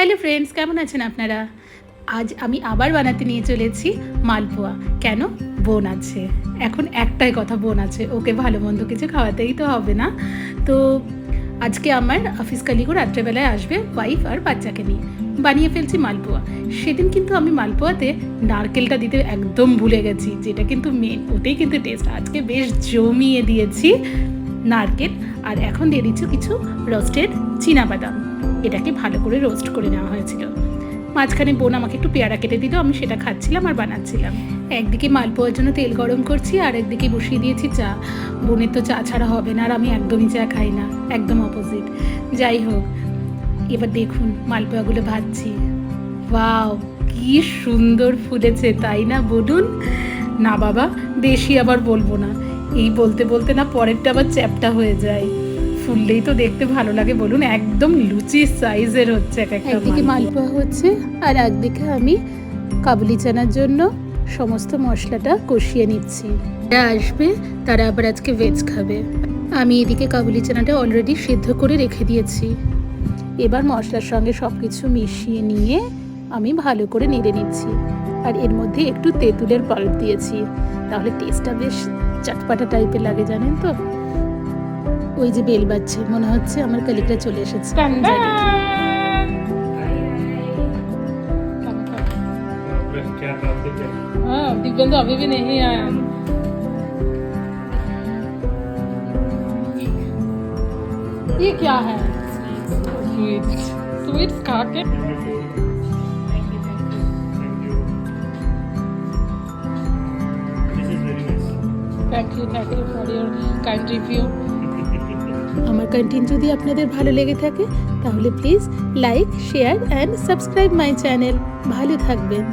Hello friends, কেমন আছেন আপনারা? আজ আমি আবার বানাতে নিয়ে চলেছি মালপোয়া। কেন? বোন আছে। এখন একটাই কথা, বোন আছে, ওকে ভালো মন্দ কিছু খাওয়াতেই তো হবে না। তো আজকে আমার অফিস কালিগো রাত্রেবেলায় আসবে, ওয়াইফ আর বাচ্চাকে নিয়ে। বানিয়ে ফেলছি মালপোয়া। সেদিন কিন্তু আমি মালপোয়াতে নারকেলটা দিতে একদম ভুলে গেছি, যেটা কিন্তু মেন, ওটাই কিন্তু টেস্ট। আজকে বেশ জমিয়ে দিয়েছি নারকেল, আর এখন দিয়ে দিচ্ছি কিছু রোস্টেড চীনাবাদাম। এটাকে ভালো করে রোস্ট করে নেওয়া হয়েছিল। মাঝখানে বোন আমাকে একটু পেয়ারা কেটে দিল, আমি সেটা খাচ্ছিলাম আর বানাচ্ছিলাম। একদিকে মালপোয়ার জন্য তেল গরম করছি, আর একদিকে বসিয়ে দিয়েছি চা। বোনের তো চা ছাড়া হবে না, আর আমি একদমই চা খাই না, একদম অপোজিট। যাই হোক, এবার দেখুন মালপোয়াগুলো ভাজছি। ওয়াও, কি সুন্দর ফুলেছে, তাই না বলুন? না বাবা, বেশি আবার বলবো না, এই বলতে বলতে না পরেরটা আবার চ্যাপটা হয়ে যায়। ফুললেই তো দেখতে ভালো লাগে বলুন, একদম লুচি সাইজের হচ্ছে এক একটা। একদিকে মালপোয়া হচ্ছে, আর একদিকে আমি কাবুলি চানার জন্য সমস্ত মশলাটা কষিয়ে নিচ্ছি। যারা আসবে তারা আবার আজকে ভেজ খাবে। আমি এদিকে কাবুলি চানাটা অলরেডি সিদ্ধ করে রেখে দিয়েছি। এবার মশলার সঙ্গে সব কিছু মিশিয়ে নিয়ে আমি ভালো করে নেড়ে নিচ্ছি, আর এর মধ্যে একটু তেঁতুলের পাল্প দিয়েছি, তাহলে টেস্টটা বেশ চটপাটা টাইপের লাগে, জানেন তো। ওই যে বেল বাজছে, মনে হচ্ছে আমার কলিগটা চলে এসেছে। दिव्यांग तो अभी भी नहीं आया। ये क्या है? स्वीट्स खा के thank you for your kind review. আমার কন্টেন্ট যদি আপনাদের ভালো লেগে থাকে তাহলে please like, share and subscribe my channel. ভালো থাকবেন।